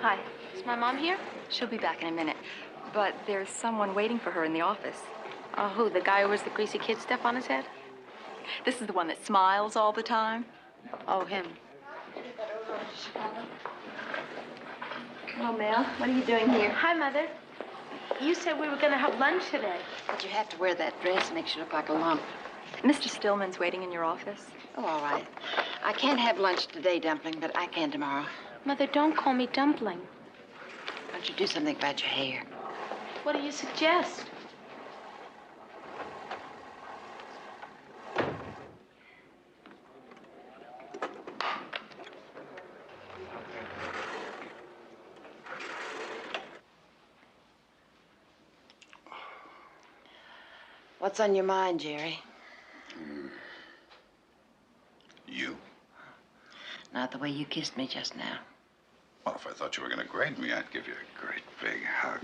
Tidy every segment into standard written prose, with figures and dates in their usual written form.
Hi. Is my mom here? She'll be back in a minute. But there's someone waiting for her in the office. Oh, who? The guy who wears the greasy kid stuff on his head? This is the one that smiles all the time. Oh, him. Hello, Mel. What are you doing here? Hi, Mother. You said we were going to have lunch today. But you have to wear that dress. Makes you look like a lump. Mr. Stillman's waiting in your office. Oh, all right. I can't have lunch today, Dumpling, but I can tomorrow. Mother, don't call me Dumpling. Why don't you do something about your hair? What do you suggest? What's on your mind, Jerry? You? Not the way you kissed me just now. Well, if I thought you were going to grade me, I'd give you a great big hug.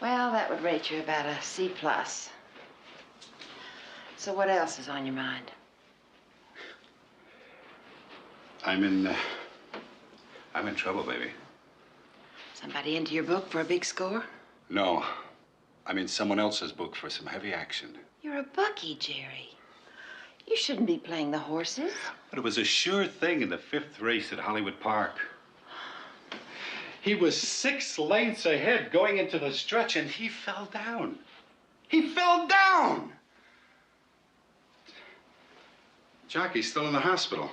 Well, that would rate you about a C+. So what else is on your mind? I'm in trouble, baby. Somebody into your book for a big score? No. I'm in someone else's book for some heavy action. You're a bookie, Jerry. You shouldn't be playing the horses. But it was a sure thing in the 5th race at Hollywood Park. He was 6 lengths ahead going into the stretch, and he fell down. He fell down! Jockey's still in the hospital.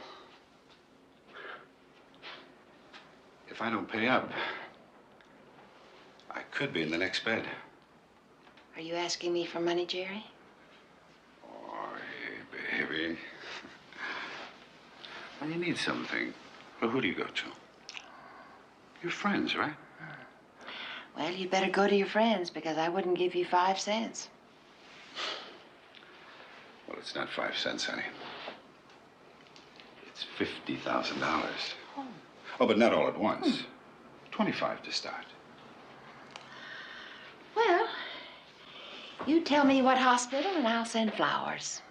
If I don't pay up, I could be in the next bed. Are you asking me for money, Jerry? Oh, hey, baby. When you need something, well, who do you go to? Your friends, right? Well, you'd better go to your friends, because I wouldn't give you 5 cents. Well, it's not 5 cents, honey. It's $50,000. Oh, but not all at once. 25 to start. Well, you tell me what hospital, and I'll send flowers.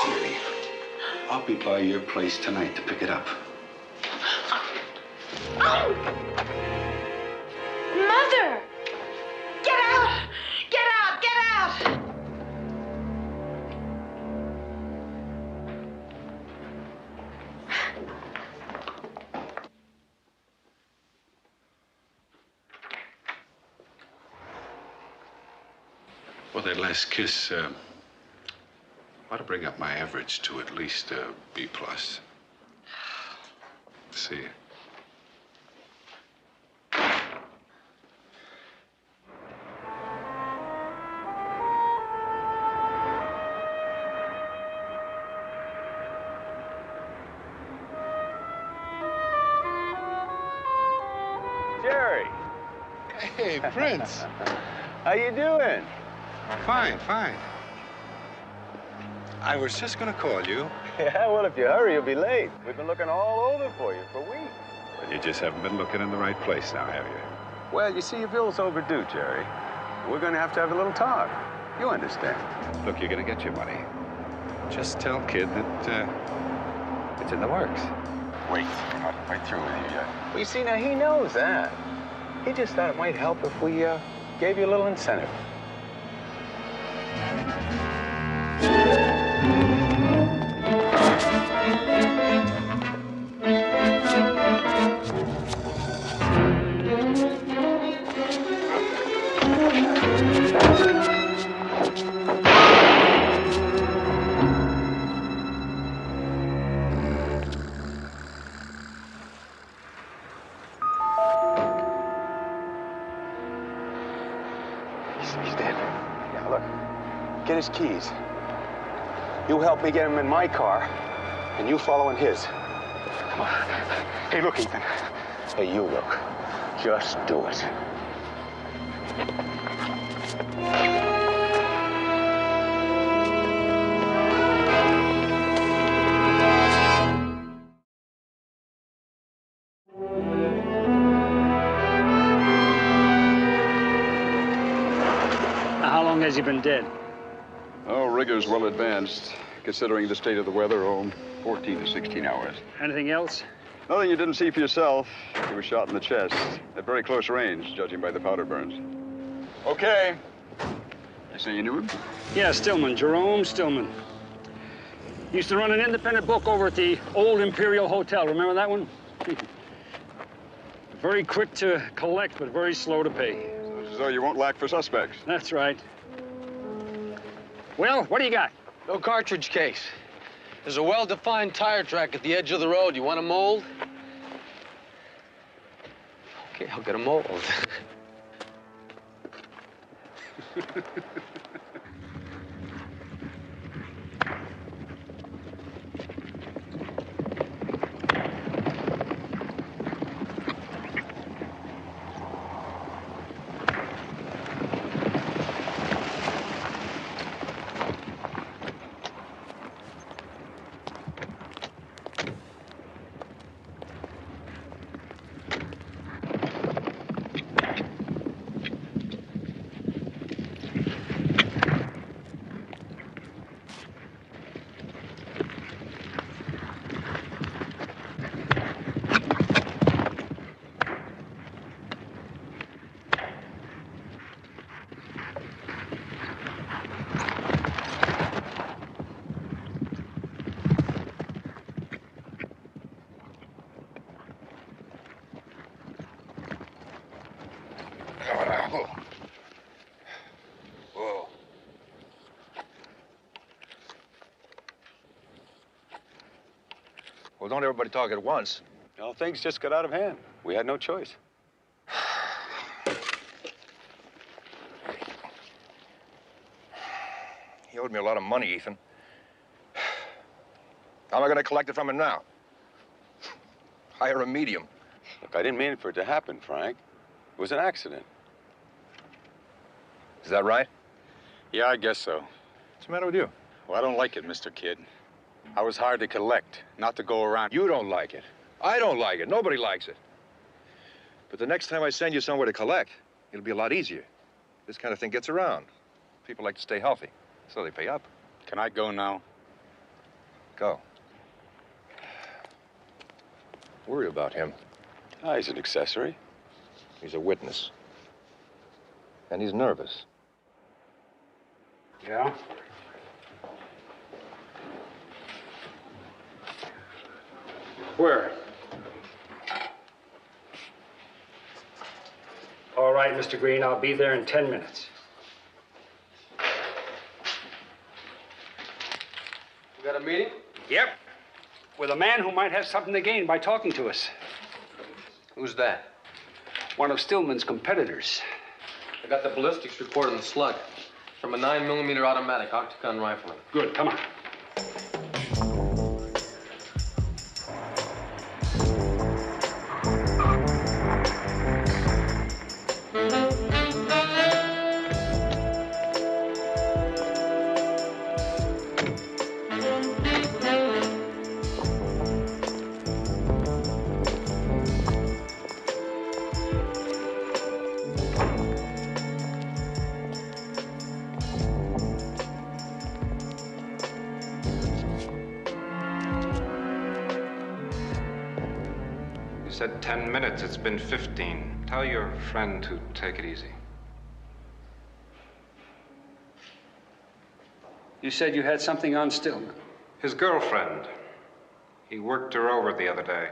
Jerry, I'll be by your place tonight to pick it up. Oh! Mother! Get out! Get out! Get out! Well, that last kiss, ought to bring up my average to at least a B+. See you. Jerry. Hey, Prince. How you doing? Fine, fine. I was just gonna call you. Yeah, well, if you hurry, you'll be late. We've been looking all over for you for weeks. But you just haven't been looking in the right place now, have you? Well, you see, your bill's overdue, Jerry. We're going to have a little talk. You understand. Look, you're gonna get your money. Just tell Kid that, it's in the works. Wait, I'm not quite through with you yet. Well, you see, now, he knows that. He just thought it might help if we, gave you a little incentive. He's dead. Yeah, look. Get his keys. You help me get him in my car, and you follow in his. Come on. Hey, look, Ethan. Hey, you look. Just do it. How long has he been dead? Oh, rigor's well advanced. Considering the state of the weather, 14 to 16 hours. Anything else? Nothing you didn't see for yourself. He was shot in the chest at very close range, judging by the powder burns. Okay. I say you knew him? Yeah, Stillman, Jerome Stillman. Used to run an independent book over at the old Imperial Hotel. Remember that one? Very quick to collect, but very slow to pay. As though you won't lack for suspects. That's right. Well, what do you got? No cartridge case. There's a well-defined tire track at the edge of the road. You want a mold? Okay, I'll get a mold. Whoa. Well, don't everybody talk at once. Well, things just got out of hand. We had no choice. He owed me a lot of money, Ethan. How am I going to collect it from him now? Hire a medium. Look, I didn't mean for it to happen, Frank. It was an accident. Is that right? Yeah, I guess so. What's the matter with you? Well, I don't like it, Mr. Kidd. I was hired to collect, not to go around. You don't like it. I don't like it. Nobody likes it. But the next time I send you somewhere to collect, it'll be a lot easier. This kind of thing gets around. People like to stay healthy, so they pay up. Can I go now? Go. Worry about him. Ah, he's an accessory. He's a witness. And he's nervous. Yeah? Where? All right, Mr. Green, I'll be there in 10 minutes. You got a meeting? Yep. With a man who might have something to gain by talking to us. Who's that? One of Stillman's competitors. I got the ballistics report on the slug. From a 9mm automatic octagon rifle. Good, come on. You said 10 minutes. It's been 15. Tell your friend to take it easy. You said you had something on Stillman. His girlfriend. He worked her over the other day.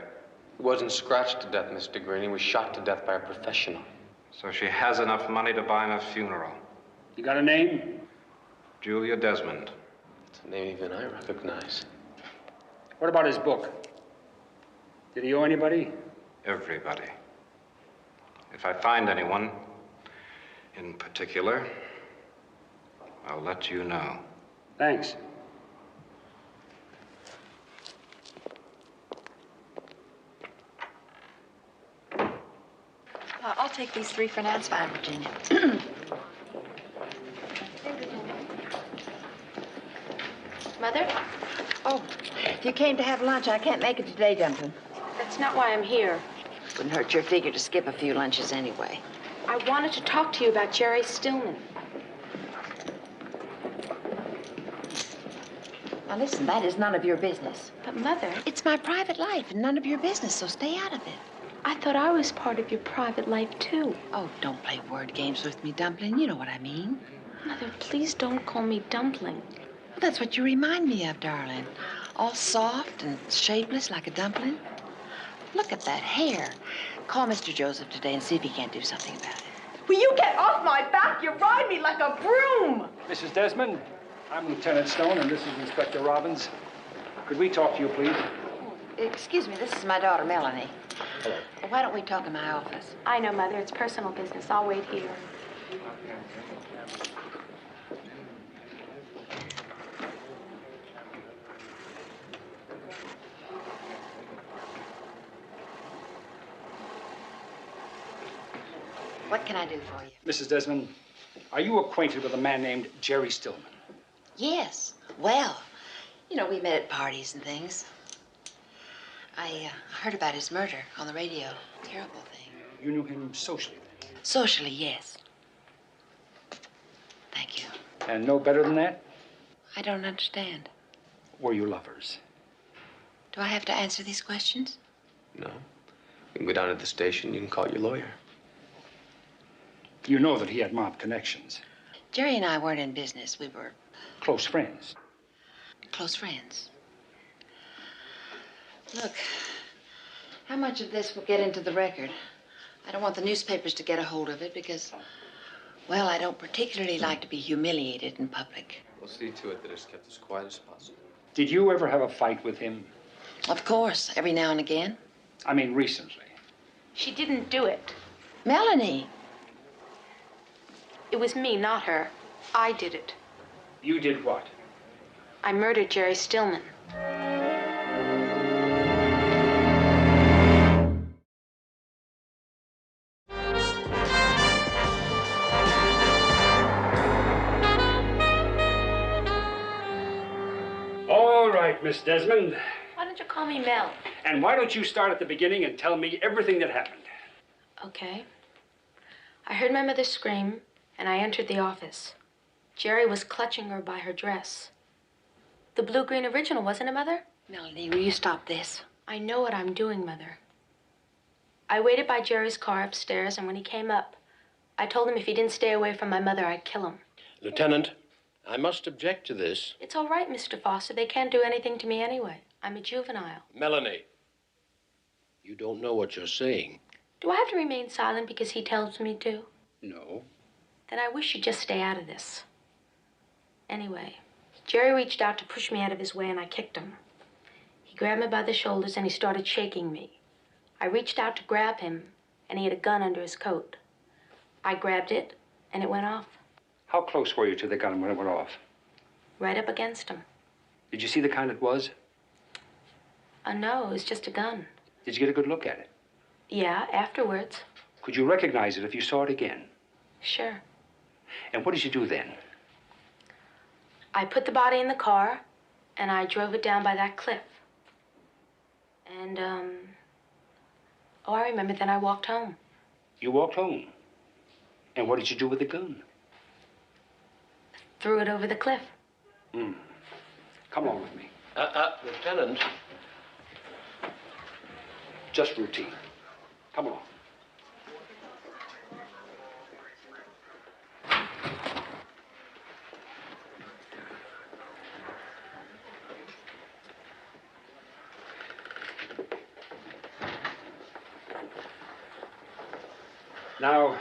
He wasn't scratched to death, Mr. Green. He was shot to death by a professional. So she has enough money to buy him a funeral. You got a name? Julia Desmond. It's a name even I recognize. What about his book? Did he owe anybody? Everybody. If I find anyone, in particular, I'll let you know. Thanks. I'll take these 3 for now. It's fine, Virginia. Mother? Oh, if you came to have lunch, I can't make it today, Dumpling. That's not why I'm here. Wouldn't hurt your figure to skip a few lunches anyway. I wanted to talk to you about Jerry Stillman. Now listen, that is none of your business. But, Mother, It's my private life and none of your business, so stay out of it. I thought I was part of your private life, too. Oh, don't play word games with me, Dumpling. You know what I mean. Mother, please don't call me Dumpling. Well, that's what you remind me of, darling. All soft and shapeless like a dumpling. Look at that hair. Call Mr. Joseph today and see if he can't do something about it. Will you get off my back? You ride me like a broom. Mrs. Desmond, I'm Lieutenant Stone, and this is Inspector Robbins. Could we talk to you, please? Excuse me, this is my daughter, Melanie. Hello. Well, why don't we talk in my office? I know, Mother. It's personal business. I'll wait here. What can I do for you? Mrs. Desmond, are you acquainted with a man named Jerry Stillman? Yes. Well, you know, we met at parties and things. I heard about his murder on the radio. Terrible thing. You knew him socially, then? Socially, yes. Thank you. And no better than that? I don't understand. Were you lovers? Do I have to answer these questions? No. You can go down to the station. You can call your lawyer. You know that he had mob connections. Jerry and I weren't in business. We were Close friends. close friends. Look, how much of this will get into the record? I don't want the newspapers to get a hold of it because, well, I don't particularly like to be humiliated in public. We'll see to it that it's kept as quiet as possible. Did you ever have a fight with him? Of course, every now and again. I mean, recently. She didn't do it. Melanie! It was me, not her. I did it. You did what? I murdered Jerry Stillman. All right, Miss Desmond. Why don't you call me Mel? And why don't you start at the beginning and tell me everything that happened? Okay. I heard my mother scream, and I entered the office. Jerry was clutching her by her dress. The blue-green original, wasn't it, Mother? Melanie, will you stop this? I know what I'm doing, Mother. I waited by Jerry's car upstairs, and when he came up, I told him if he didn't stay away from my mother, I'd kill him. Lieutenant, I must object to this. It's all right, Mr. Foster. They can't do anything to me anyway. I'm a juvenile. Melanie, you don't know what you're saying. Do I have to remain silent because he tells me to? No. Then I wish you'd just stay out of this. Anyway, Jerry reached out to push me out of his way, and I kicked him. He grabbed me by the shoulders, and he started shaking me. I reached out to grab him, and he had a gun under his coat. I grabbed it, and it went off. How close were you to the gun when it went off? Right up against him. Did you see the kind it was? No, it was just a gun. Did you get a good look at it? Yeah, afterwards. Could you recognize it if you saw it again? Sure. And what did you do then? I put the body in the car, and I drove it down by that cliff. And, oh, I remember, then I walked home. You walked home. And what did you do with the gun? Threw it over the cliff. Come on with me. Lieutenant. Just routine. Come along. Now,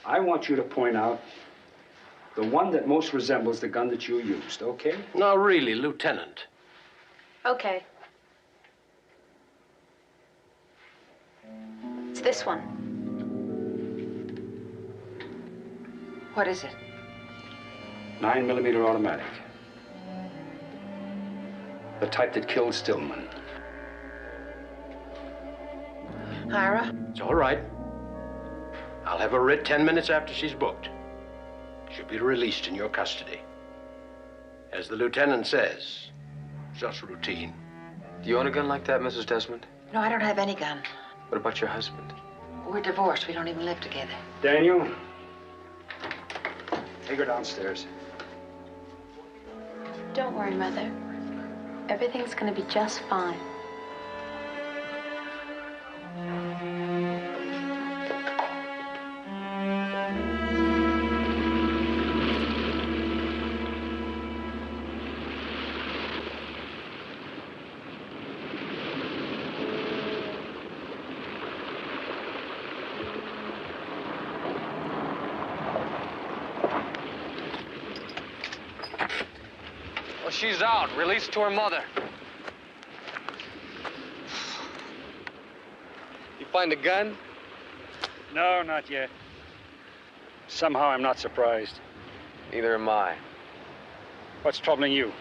I want you to point out the one that most resembles the gun that you used, okay? No, really, Lieutenant. Okay. It's this one. What is it? 9mm automatic. The type that killed Stillman. Ira? It's all right. I'll have her writ 10 minutes after she's booked. She'll be released in your custody. As the lieutenant says, just routine. Do you own a gun like that, Mrs. Desmond? No, I don't have any gun. What about your husband? We're divorced. We don't even live together. Daniel, take her downstairs. Don't worry, Mother. Everything's gonna be just fine. Well, she's out, released to her mother. You find a gun? No, not yet. Somehow I'm not surprised. Neither am I. What's troubling you?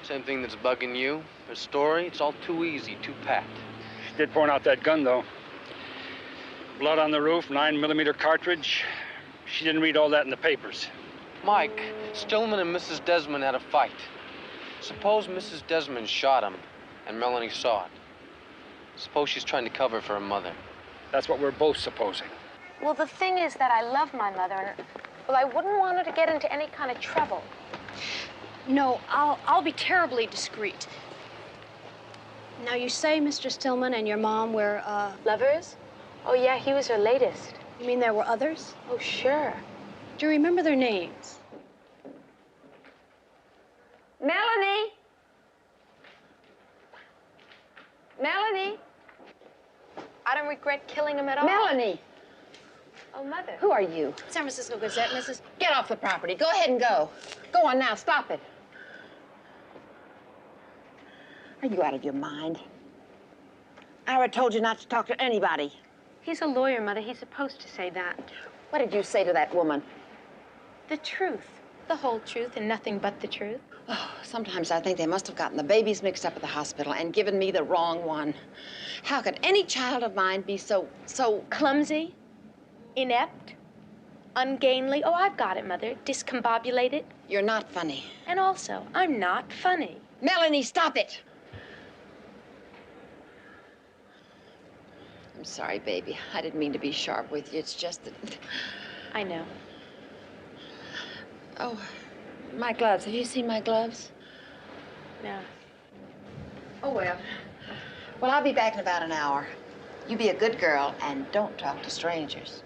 Same thing that's bugging you. Her story, it's all too easy, too pat. She did point out that gun, though. Blood on the roof, 9mm cartridge. She didn't read all that in the papers. Mike, Stillman and Mrs. Desmond had a fight. Suppose Mrs. Desmond shot him and Melanie saw it. Suppose she's trying to cover for her mother. That's what we're both supposing. Well, the thing is that I love my mother, and, well, I wouldn't want her to get into any kind of trouble. No, I'll be terribly discreet. Now, you say Mr. Stillman and your mom were, Lovers? Oh, yeah, he was her latest. You mean there were others? Oh, sure. Do you remember their names? Melanie? Melanie? I don't regret killing him at all. Melanie! Oh, Mother. Who are you? San Francisco Gazette, Mrs. Get off the property. Go ahead and go. Go on now. Stop it. Are you out of your mind? Ira told you not to talk to anybody. He's a lawyer, Mother. He's supposed to say that. What did you say to that woman? The truth. The whole truth and nothing but the truth. Oh, sometimes I think they must have gotten the babies mixed up at the hospital and given me the wrong one. How could any child of mine be so clumsy, inept, ungainly? Oh, I've got it, Mother. Discombobulated. You're not funny. And also, I'm not funny. Melanie, stop it! I'm sorry, baby. I didn't mean to be sharp with you. It's just that... I know. Oh, my gloves. Have you seen my gloves? No. Oh, well. Well, I'll be back in about an hour. You be a good girl and don't talk to strangers.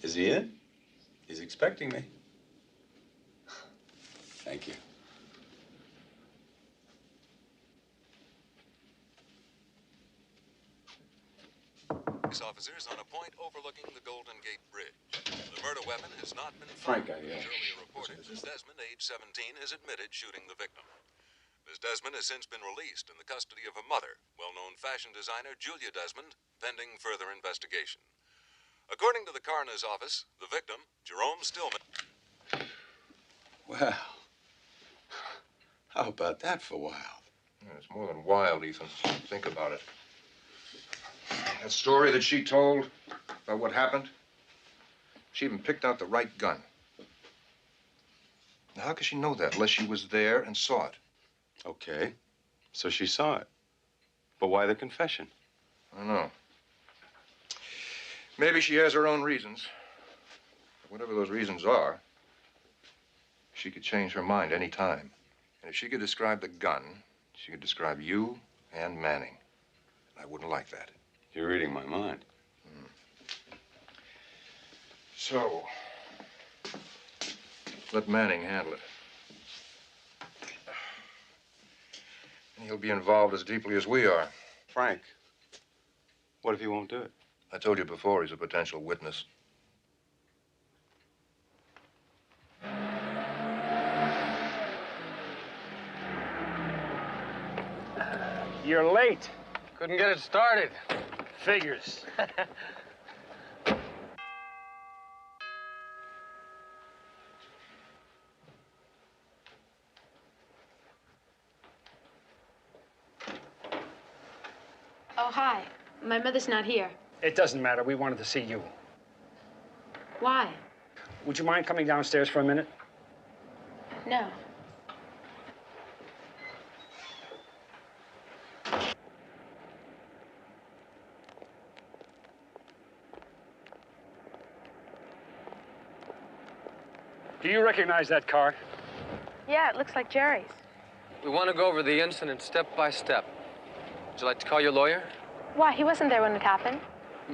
Is he in? He's expecting me. Thank you. Police officers on a point overlooking the Golden Gate Bridge. The murder weapon has not been Frank, found. As earlier reported, Miss Desmond, age 17, has admitted shooting the victim. Miss Desmond has since been released in the custody of her mother, well-known fashion designer Julia Desmond, pending further investigation. According to the coroner's office, the victim, Jerome Stillman... Well, how about that for wild? It's more than wild, Ethan. Think about it. That story that she told about what happened, she even picked out the right gun. Now, how could she know that unless she was there and saw it? Okay, so she saw it. But why the confession? I don't know. Maybe she has her own reasons. But whatever those reasons are, she could change her mind any time. And if she could describe the gun, she could describe you and Manning. I wouldn't like that. You're reading my mind. So, let Manning handle it. And he'll be involved as deeply as we are. Frank, what if he won't do it? I told you before, he's a potential witness. You're late. Couldn't get it started. Figures. Oh, hi. My mother's not here. It doesn't matter. We wanted to see you. Why? Would you mind coming downstairs for a minute? No. Do you recognize that car? Yeah, it looks like Jerry's. We want to go over the incident step by step. Would you like to call your lawyer? Why, he wasn't there when it happened.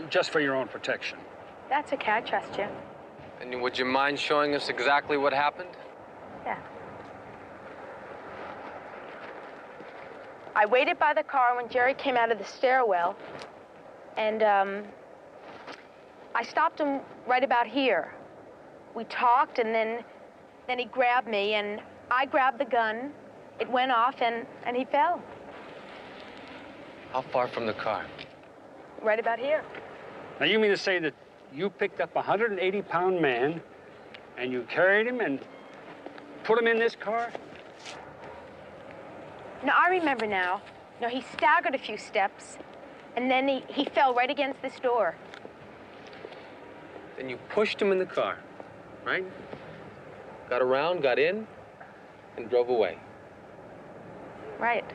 Just for your own protection. That's okay, I trust you. And would you mind showing us exactly what happened? Yeah. I waited by the car when Jerry came out of the stairwell, and I stopped him right about here. We talked, and then he grabbed me, and I grabbed the gun. It went off, and he fell. How far from the car? Right about here. Now, you mean to say that you picked up a 180-pound man, and you carried him and put him in this car? No, I remember now. No, he staggered a few steps, and then he fell right against this door. Then you pushed him in the car, right? Got around, got in, and drove away. Right.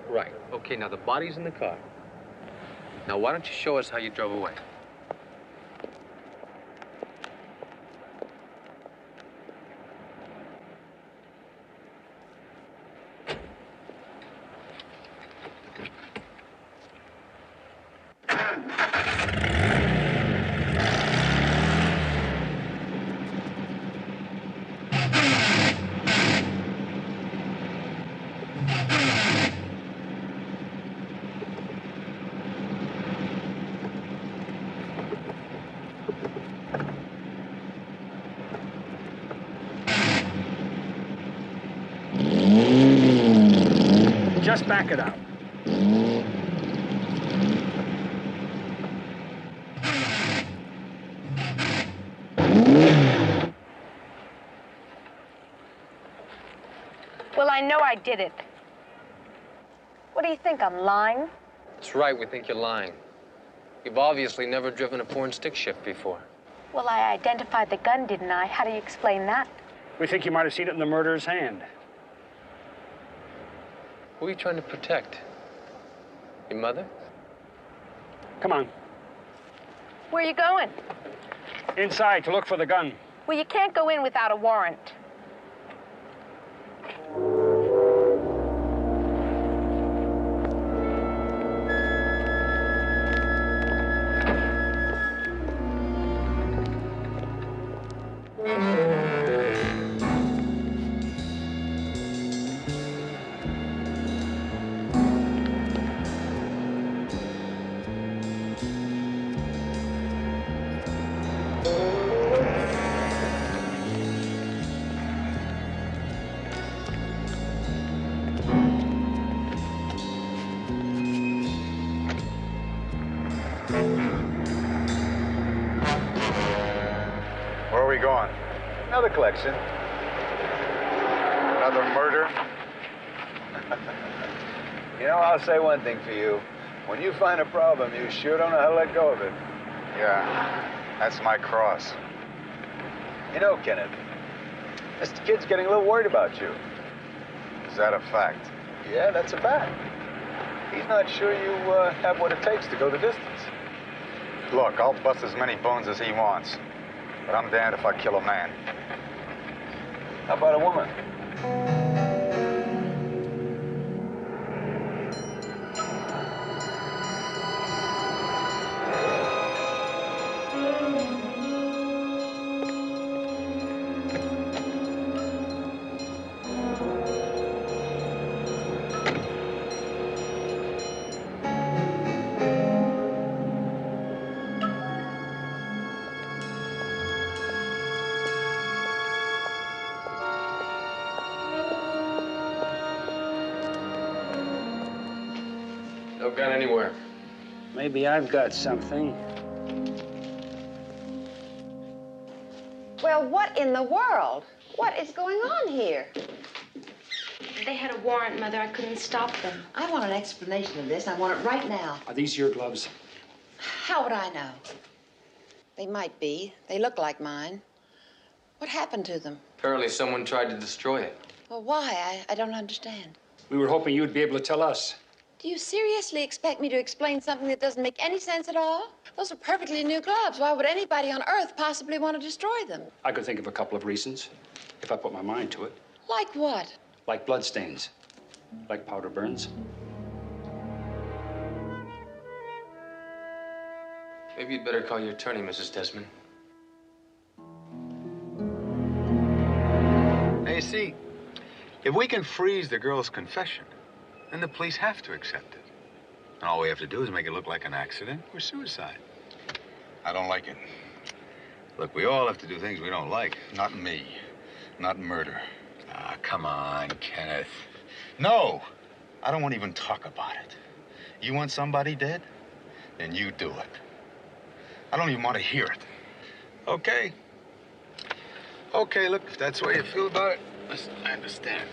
Right. Okay, now the body's in the car. Now, why don't you show us how you drove away? Just back it up. Well, I know I did it. What do you think, I'm lying? That's right, we think you're lying. You've obviously never driven a porn stick shift before. Well, I identified the gun, didn't I? How do you explain that? We think you might have seen it in the murderer's hand. Who are you trying to protect? Your mother? Come on. Where are you going? Inside to look for the gun. Well, you can't go in without a warrant. Where are we going? Another collection. Another murder. You know, I'll say one thing for you. When you find a problem, you sure don't know how to let go of it. Yeah, that's my cross. You know, Kenneth, Mr. Kid's getting a little worried about you. Is that a fact? Yeah, that's a fact. He's not sure you have what it takes to go the distance. Look, I'll bust as many bones as he wants. But I'm damned if I kill a man. How about a woman? gun anywhere. Maybe I've got something. Well, what in the world? What is going on here? They had a warrant, Mother. I couldn't stop them. I want an explanation of this. I want it right now. Are these your gloves? How would I know? They might be. They look like mine. What happened to them? Apparently someone tried to destroy it. Well, why? I don't understand. We were hoping you'd be able to tell us. Do you seriously expect me to explain something that doesn't make any sense at all? Those are perfectly new gloves. Why would anybody on Earth possibly want to destroy them? I could think of a couple of reasons, if I put my mind to it. Like what? Like bloodstains, like powder burns. Maybe you'd better call your attorney, Mrs. Desmond. Now, you see, if we can freeze the girl's confession, then the police have to accept it. And all we have to do is make it look like an accident or suicide. I don't like it. Look, we all have to do things we don't like. Not me. Not murder. Ah, come on, Kenneth. No, I don't want to even talk about it. You want somebody dead? Then you do it. I don't even want to hear it. Okay? Okay, look, if that's the way you feel about it, listen, I understand.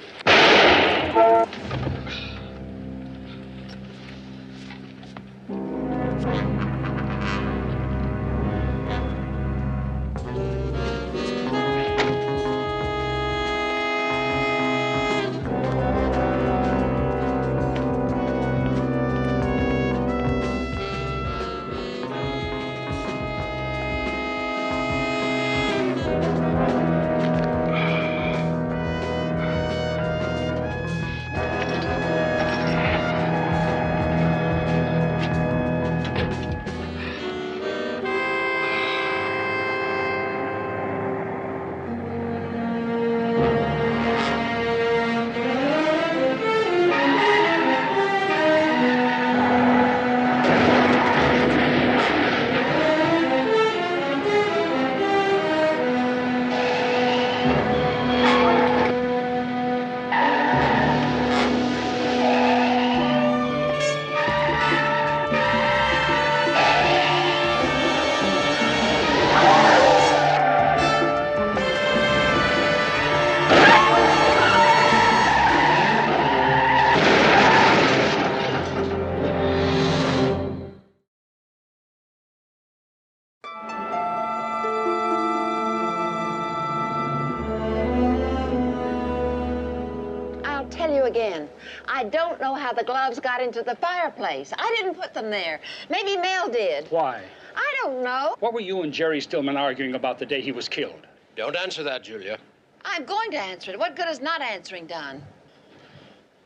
Again. I don't know how the gloves got into the fireplace. I didn't put them there. Maybe Mel did. Why? I don't know. What were you and Jerry Stillman arguing about the day he was killed? Don't answer that, Julia. I'm going to answer it. What good is not answering done?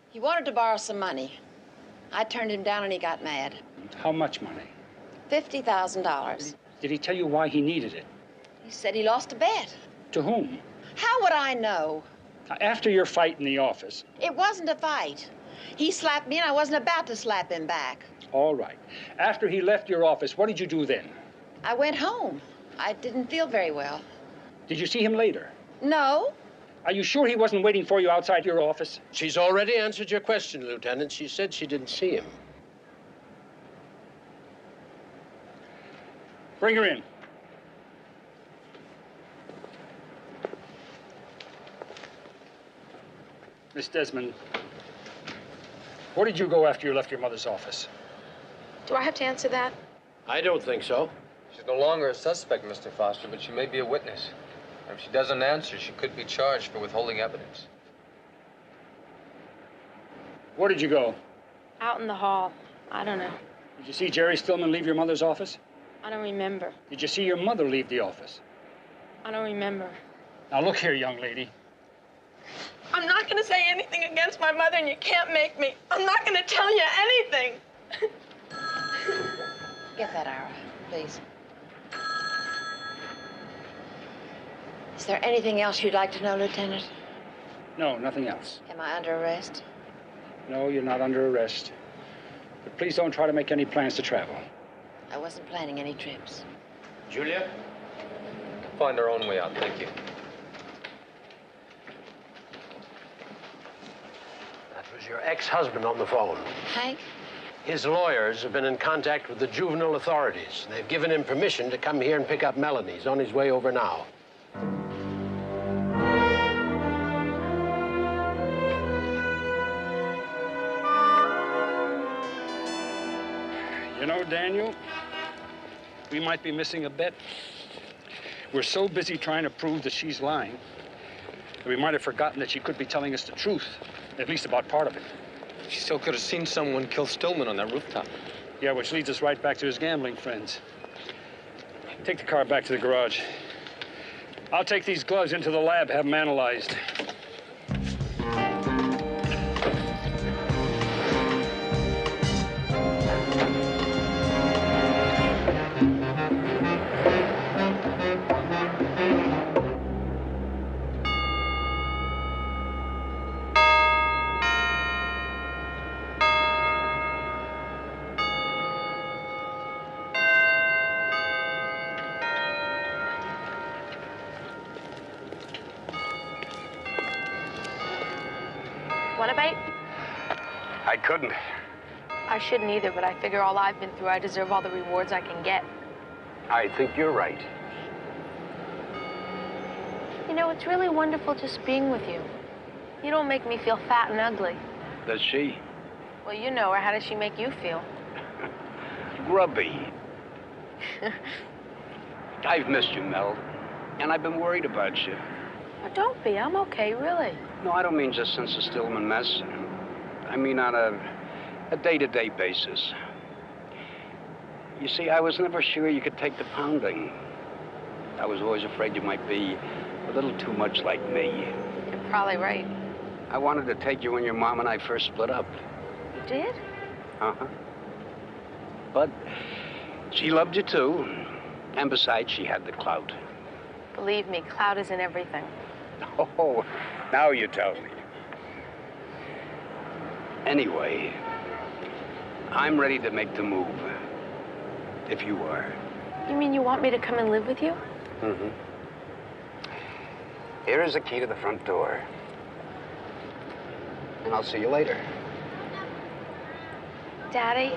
He wanted to borrow some money. I turned him down and he got mad. How much money? $50,000. Did he tell you why he needed it? He said he lost a bet. To whom? How would I know? After your fight in the office. It wasn't a fight. He slapped me and I wasn't about to slap him back. All right. After he left your office, what did you do then? I went home. I didn't feel very well. Did you see him later? No. Are you sure he wasn't waiting for you outside your office? She's already answered your question, Lieutenant. She said she didn't see him. Bring her in. Miss Desmond, where did you go after you left your mother's office? Do I have to answer that? I don't think so. She's no longer a suspect, Mr. Foster, but she may be a witness. And if she doesn't answer, she could be charged for withholding evidence. Where did you go? Out in the hall. I don't know. Did you see Jerry Stillman leave your mother's office? I don't remember. Did you see your mother leave the office? I don't remember. Now look here, young lady. I'm not going to say anything against my mother, and you can't make me. I'm not going to tell you anything. Get that, Ira, please. Is there anything else you'd like to know, Lieutenant? No, nothing else. Am I under arrest? No, you're not under arrest. But please don't try to make any plans to travel. I wasn't planning any trips. Julia? We can find our own way out, thank you. That was your ex-husband on the phone. Hank? His lawyers have been in contact with the juvenile authorities. They've given him permission to come here and pick up Melanie. He's on his way over now. You know, Daniel, we might be missing a bet. We're so busy trying to prove that she's lying that we might have forgotten that she could be telling us the truth, at least about part of it. She still could have seen someone kill Stillman on that rooftop. Yeah, which leads us right back to his gambling friends. Take the car back to the garage. I'll take these gloves into the lab, have them analyzed. Want a bite? I couldn't. I shouldn't either, but I figure all I've been through, I deserve all the rewards I can get. I think you're right. You know, it's really wonderful just being with you. You don't make me feel fat and ugly. Does she? Well, you know her. How does she make you feel? Grubby. I've missed you, Mel. And I've been worried about you. Oh, don't be. I'm okay, really. No, I don't mean just since the Stillman mess. I mean on a day-to-day basis. You see, I was never sure you could take the pounding. I was always afraid you might be a little too much like me. You're probably right. I wanted to take you when your mom and I first split up. You did? Uh-huh. But she loved you, too. And besides, she had the clout. Believe me, clout isn't everything. Oh, now you tell me. Anyway, I'm ready to make the move. If you are. You mean you want me to come and live with you? Mm-hmm. Here is the key to the front door. And I'll see you later. Daddy?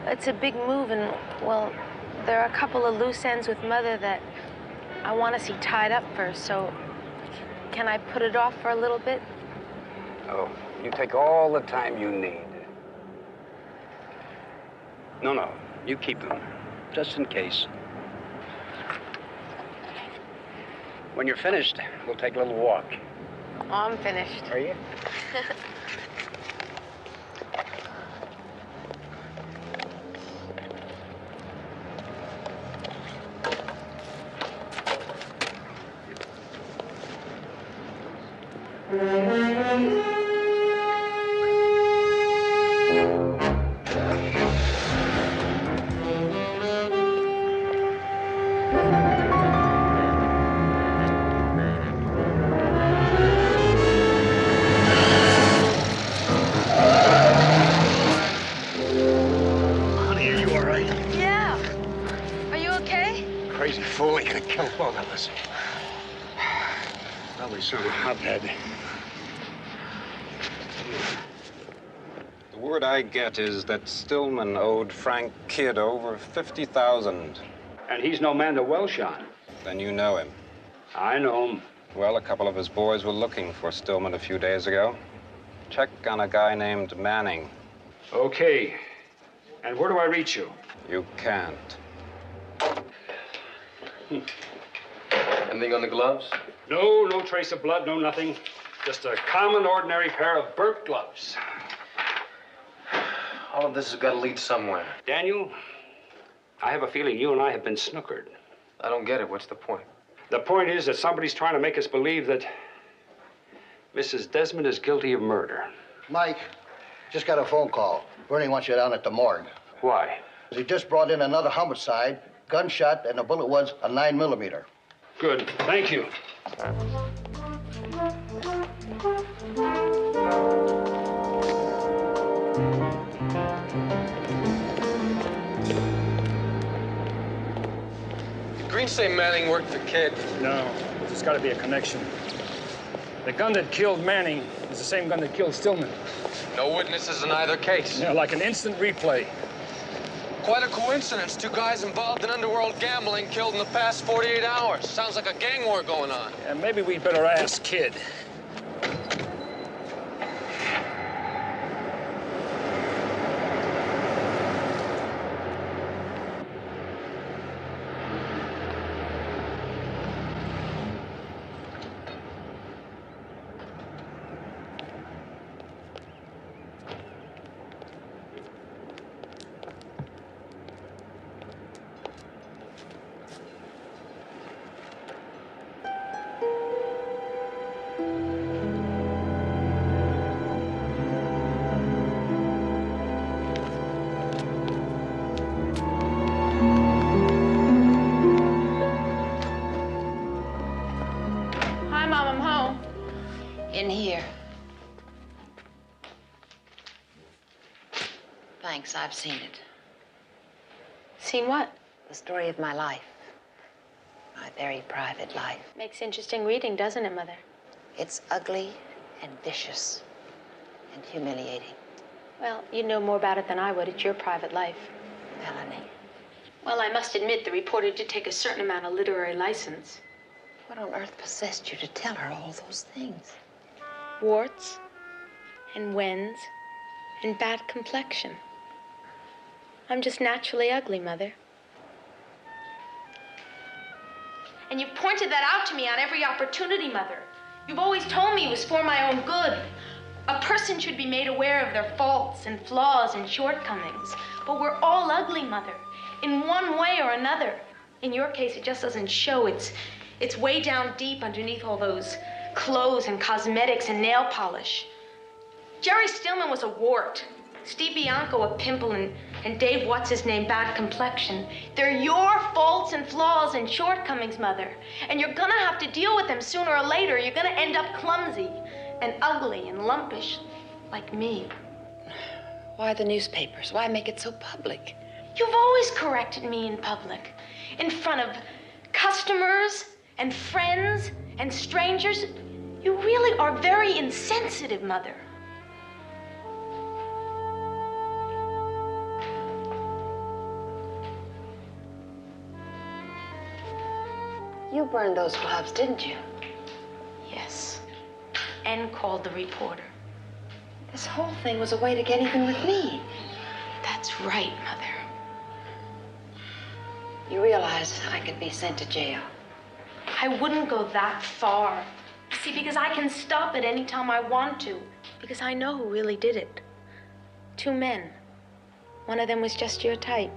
It's a big move, and, well, there are a couple of loose ends with Mother that I want to see tied up first, so can I put it off for a little bit? Oh, you take all the time you need. No, you keep them, just in case. When you're finished, we'll take a little walk. Oh, I'm finished. Are you? Honey, are you all right? Yeah. Are you okay? Crazy fool, he could have killed both of us. Probably some hotbed. The word I get is that Stillman owed Frank Kidd over $50,000. And he's no man to welsh on. Then you know him. I know him. Well, a couple of his boys were looking for Stillman a few days ago. Check on a guy named Manning. Okay. And where do I reach you? You can't. Anything on the gloves? No trace of blood, no nothing. Just a common, ordinary pair of burnt gloves. All of this has got to lead somewhere. Daniel, I have a feeling you and I have been snookered. I don't get it. What's the point? The point is that somebody's trying to make us believe that Mrs. Desmond is guilty of murder. Mike, just got a phone call. Bernie wants you down at the morgue. Why? He just brought in another homicide, gunshot, and the bullet was a 9mm. Good. Thank you. Green say Manning worked for Kidd. No, there's got to be a connection. The gun that killed Manning is the same gun that killed Stillman. No witnesses in either case. Yeah, like an instant replay. Quite a coincidence. 2 guys involved in underworld gambling killed in the past 48 hours. Sounds like a gang war going on. Yeah, maybe we'd better ask Kid. Hi, Mom, I'm home. In here. Thanks, I've seen it. Seen what? The story of my life. My very private life. Makes interesting reading, doesn't it, Mother? It's ugly and vicious and humiliating. Well, you'd know more about it than I would. It's your private life. Melanie. Well, I must admit the reporter did take a certain amount of literary license. What on earth possessed you to tell her all those things? Warts and wens and bad complexion. I'm just naturally ugly, Mother. And you've pointed that out to me on every opportunity, Mother. You've always told me it was for my own good. A person should be made aware of their faults and flaws and shortcomings. But we're all ugly, Mother, in one way or another. In your case, it just doesn't show. It's way down deep underneath all those clothes and cosmetics and nail polish. Jerry Stillman was a wart. Steve Bianco a pimple, and Dave what's-his-name bad complexion. They're your faults and flaws and shortcomings, Mother. And you're gonna have to deal with them sooner or later. You're gonna end up clumsy and ugly and lumpish like me. Why the newspapers? Why make it so public? You've always corrected me in public, in front of customers and friends and strangers. You really are very insensitive, Mother. You burned those gloves, didn't you? Yes. And called the reporter. This whole thing was a way to get even with me. That's right, Mother. You realize I could be sent to jail. I wouldn't go that far. See, because I can stop it any time I want to. Because I know who really did it. 2 men. One of them was just your type.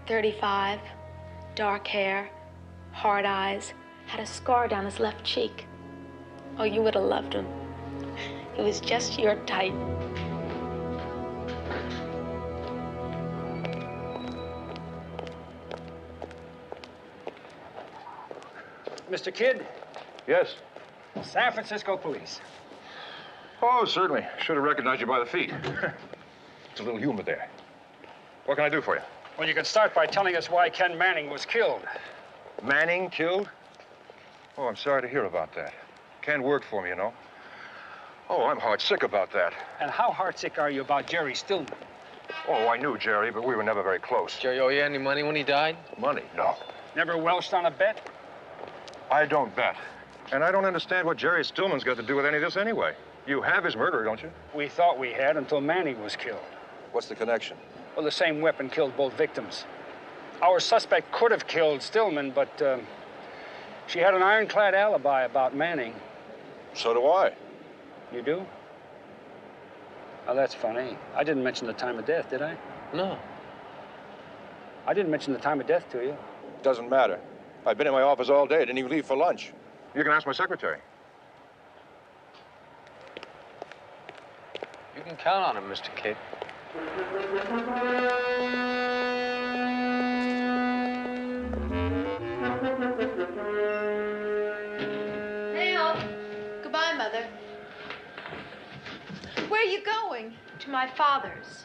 35, dark hair, hard eyes, had a scar down his left cheek. Oh, you would have loved him. He was just your type. Mr. Kidd? Yes? San Francisco Police. Oh, certainly. Should have recognized you by the feet. It's a little humor there. What can I do for you? Well, you can start by telling us why Ken Manning was killed. Manning killed? Oh, I'm sorry to hear about that. Ken worked for me, you know. Oh, I'm heartsick about that. And how heartsick are you about Jerry Stillman? Oh, I knew Jerry, but we were never very close. Jerry owe you any money when he died? Money? No. Never welched on a bet? I don't bet. And I don't understand what Jerry Stillman's got to do with any of this anyway. You have his murderer, don't you? We thought we had until Manning was killed. What's the connection? Well, the same weapon killed both victims. Our suspect could have killed Stillman, but she had an ironclad alibi about Manning. So do I. You do? Oh, that's funny. I didn't mention the time of death, did I? No. I didn't mention the time of death to you. Doesn't matter. I've been in my office all day. Didn't even leave for lunch. You can ask my secretary. You can count on him, Mr. Kidd. Neil. Goodbye, Mother. Where are you going? To my father's.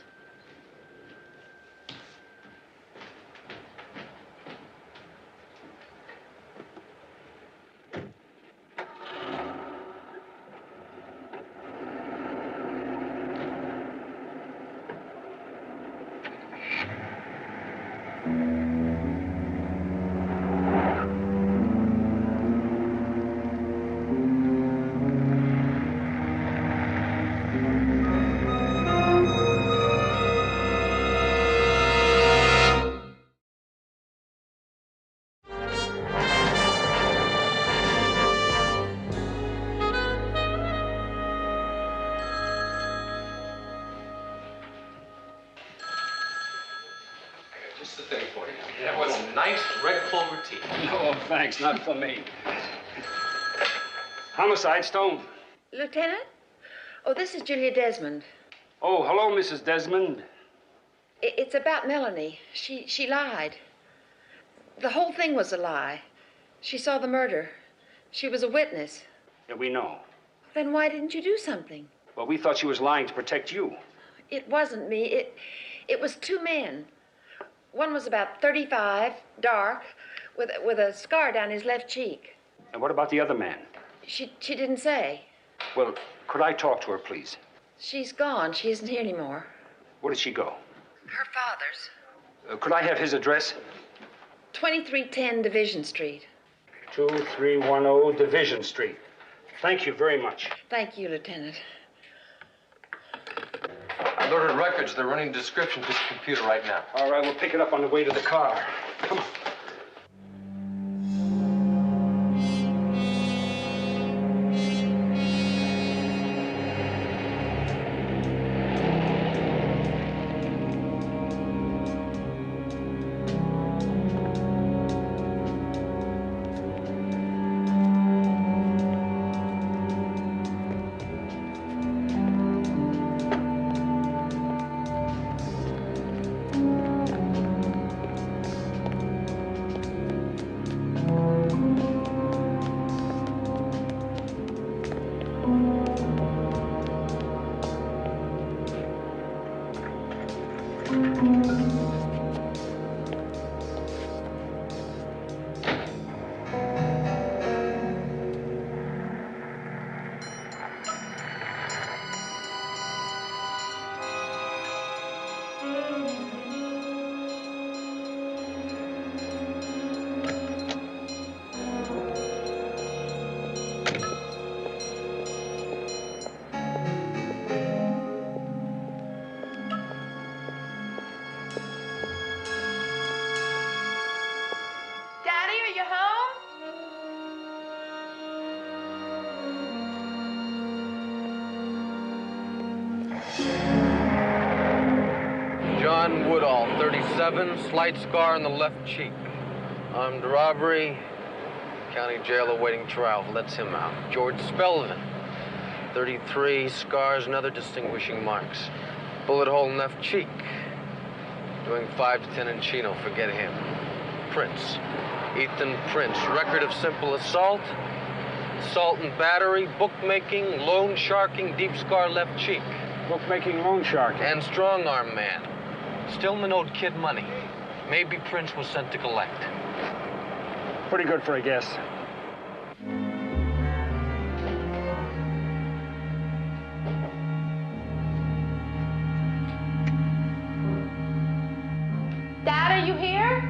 Just a thing for you. That was nice red clover tea. No, thanks, not for me. Homicide, Stone. Lieutenant? Oh, this is Julia Desmond. Oh, hello, Mrs. Desmond. It's about Melanie. She lied. The whole thing was a lie. She saw the murder. She was a witness. Yeah, we know. Then why didn't you do something? Well, we thought she was lying to protect you. It wasn't me. It was two men. One was about 35, dark, with a scar down his left cheek. And what about the other man? She didn't say. Well, could I talk to her, please? She's gone. She isn't here anymore. Where did she go? Her father's. Could I have his address? 2310 Division Street. 2310 Division Street. Thank you very much. Thank you, Lieutenant. I loaded records. They're running description to the computer right now. All right, we'll pick it up on the way to the car. Come on. John Woodall, 37, slight scar on the left cheek. Armed robbery, county jail awaiting trial. Lets him out. George Spelvin, 33, scars and other distinguishing marks. Bullet hole in left cheek. Doing 5 to 10 in Chino, forget him. Prince, Ethan Prince, record of simple assault, assault and battery, bookmaking, loan sharking, deep scar left cheek. Bookmaking, loan sharking. And strong-arm man. Stillman owed Kid money. Maybe Prince was sent to collect. Pretty good for a guess. Dad, are you here?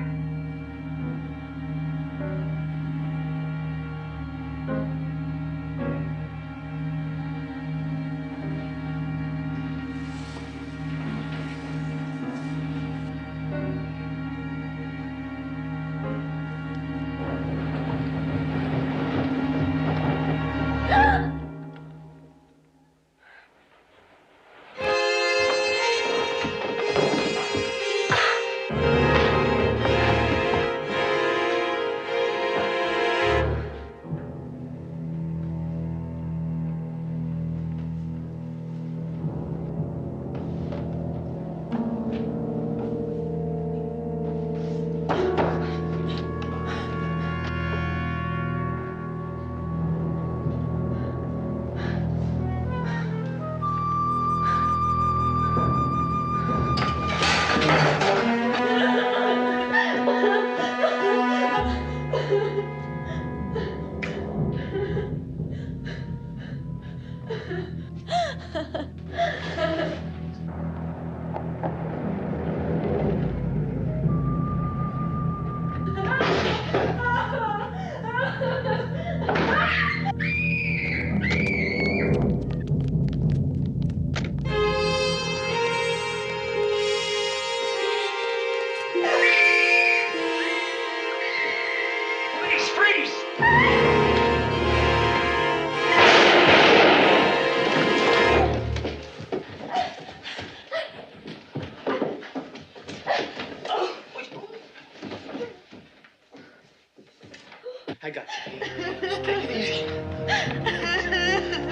got you. Just take it easy.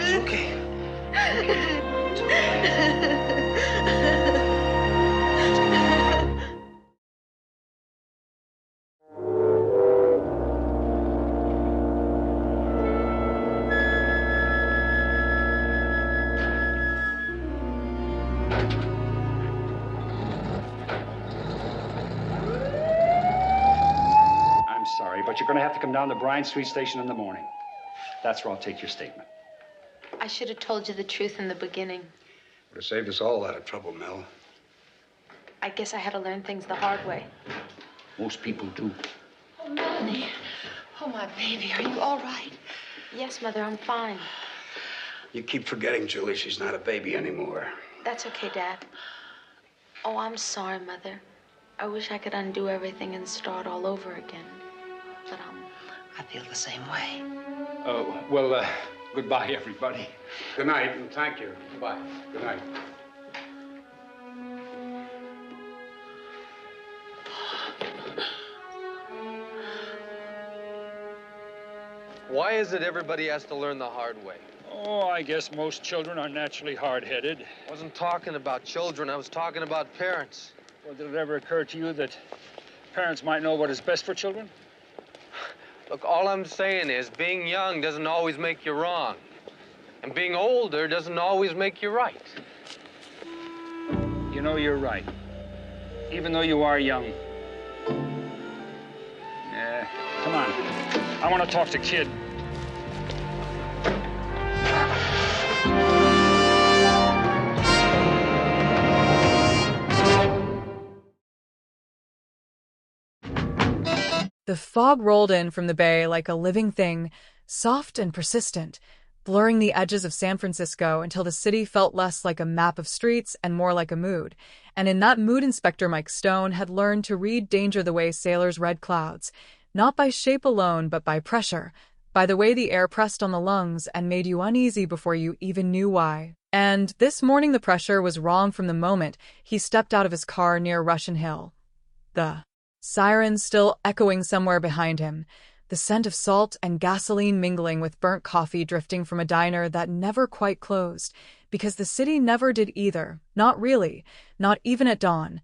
It's okay. It's okay. I'm sorry, but you're going to have to come down to Bryan Street Station in the morning. That's where I'll take your statement. I should have told you the truth in the beginning. Would have saved us all a lot of trouble, Mel. I guess I had to learn things the hard way. Most people do. Oh, Melanie. Oh, my baby, are you all right? Yes, Mother, I'm fine. You keep forgetting, Julie, she's not a baby anymore. That's okay, Dad. Oh, I'm sorry, Mother. I wish I could undo everything and start all over again. But, I feel the same way. Oh, well, goodbye, everybody. Good night, and thank you. Goodbye. Good night. Why is it everybody has to learn the hard way? Oh, I guess most children are naturally hard-headed. I wasn't talking about children. I was talking about parents. Well, did it ever occur to you that parents might know what is best for children? Look, all I'm saying is being young doesn't always make you wrong. And being older doesn't always make you right. You know, you're right. Even though you are young. Yeah, come on. I want to talk to Kid. The fog rolled in from the bay like a living thing, soft and persistent, blurring the edges of San Francisco until the city felt less like a map of streets and more like a mood. And in that mood, Inspector Mike Stone had learned to read danger the way sailors read clouds, not by shape alone, but by pressure, by the way the air pressed on the lungs and made you uneasy before you even knew why. And this morning the pressure was wrong from the moment he stepped out of his car near Russian Hill. The sirens still echoing somewhere behind him, the scent of salt and gasoline mingling with burnt coffee drifting from a diner that never quite closed, because the city never did either, not really, not even at dawn.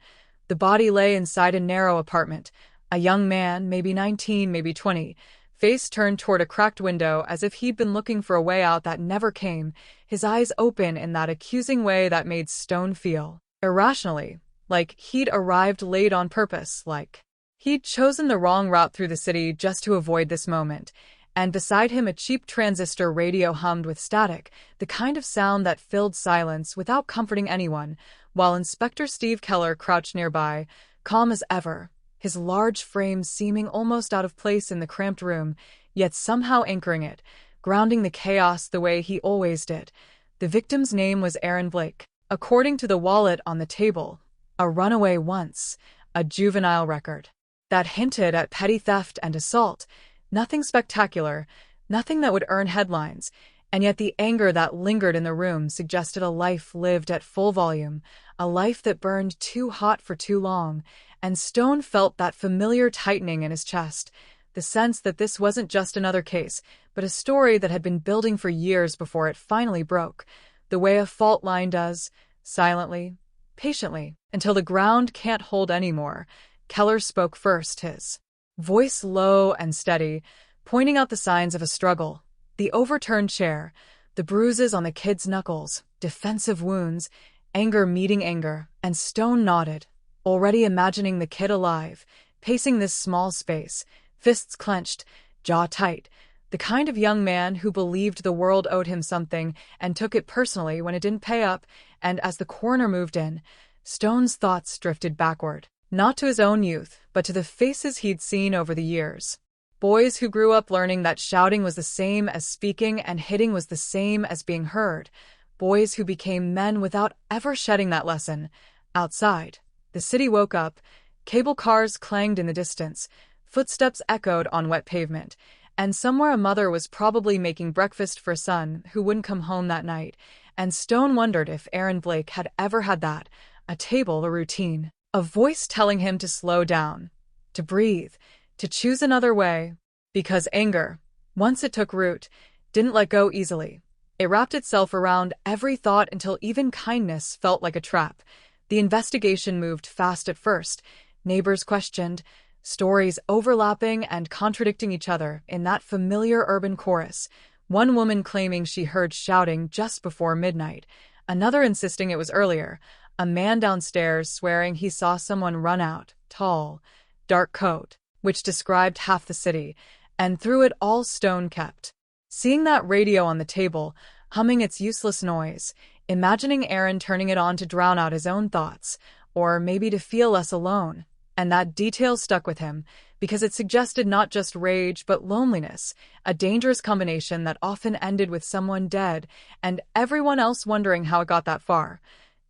The body lay inside a narrow apartment, a young man, maybe 19, maybe 20, face turned toward a cracked window as if he'd been looking for a way out that never came, his eyes open in that accusing way that made Stone feel irrationally, like he'd arrived late on purpose, like he'd chosen the wrong route through the city just to avoid this moment, and beside him a cheap transistor radio hummed with static, the kind of sound that filled silence without comforting anyone, while Inspector Steve Keller crouched nearby, calm as ever, his large frame seeming almost out of place in the cramped room, yet somehow anchoring it, grounding the chaos the way he always did. The victim's name was Aaron Blake. According to the wallet on the table, a runaway once, a juvenile record that hinted at petty theft and assault, nothing spectacular, nothing that would earn headlines, and yet the anger that lingered in the room suggested a life lived at full volume, a life that burned too hot for too long, and Stone felt that familiar tightening in his chest, the sense that this wasn't just another case, but a story that had been building for years before it finally broke, the way a fault line does, silently, patiently, until the ground can't hold any more. Keller spoke first, his voice low and steady, pointing out the signs of a struggle, the overturned chair, the bruises on the kid's knuckles, defensive wounds, anger meeting anger, and Stone nodded, already imagining the kid alive, pacing this small space, fists clenched, jaw tight, the kind of young man who believed the world owed him something and took it personally when it didn't pay up, and as the coroner moved in, Stone's thoughts drifted backward. Not to his own youth, but to the faces he'd seen over the years. Boys who grew up learning that shouting was the same as speaking and hitting was the same as being heard. Boys who became men without ever shedding that lesson. Outside, the city woke up, cable cars clanged in the distance, footsteps echoed on wet pavement, and somewhere a mother was probably making breakfast for a son who wouldn't come home that night, and Stone wondered if Aaron Blake had ever had that, a table, a routine. A voice telling him to slow down, to breathe, to choose another way. Because anger, once it took root, didn't let go easily. It wrapped itself around every thought until even kindness felt like a trap. The investigation moved fast at first. Neighbors questioned, stories overlapping and contradicting each other in that familiar urban chorus. One woman claiming she heard shouting just before midnight, another insisting it was earlier, a man downstairs swearing he saw someone run out, tall, dark coat, which described half the city, and through it all Stone kept. Seeing that radio on the table, humming its useless noise, imagining Aaron turning it on to drown out his own thoughts, or maybe to feel less alone. And that detail stuck with him, because it suggested not just rage but loneliness, a dangerous combination that often ended with someone dead and everyone else wondering how it got that far.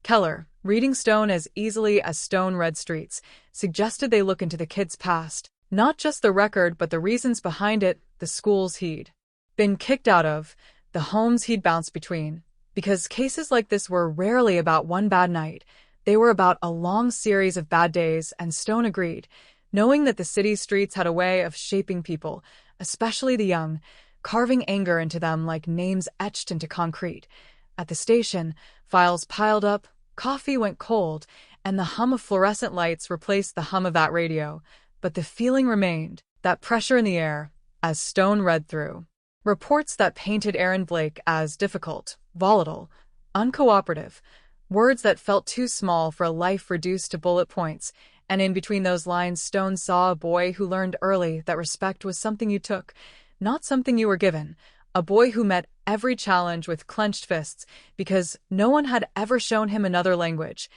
Keller, reading Stone as easily as Stone read Streets, suggested they look into the kid's past, not just the record but the reasons behind it, the schools he'd been kicked out of, the homes he'd bounced between. Because cases like this were rarely about one bad night. They were about a long series of bad days, and Stone agreed, knowing that the city's streets had a way of shaping people, especially the young, carving anger into them like names etched into concrete. At the station, files piled up, coffee went cold, and the hum of fluorescent lights replaced the hum of that radio. But the feeling remained, that pressure in the air, as Stone read through. Reports that painted Aaron Blake as difficult, volatile, uncooperative, words that felt too small for a life reduced to bullet points, and in between those lines Stone saw a boy who learned early that respect was something you took, not something you were given, a boy who met every challenge with clenched fists because no one had ever shown him another language.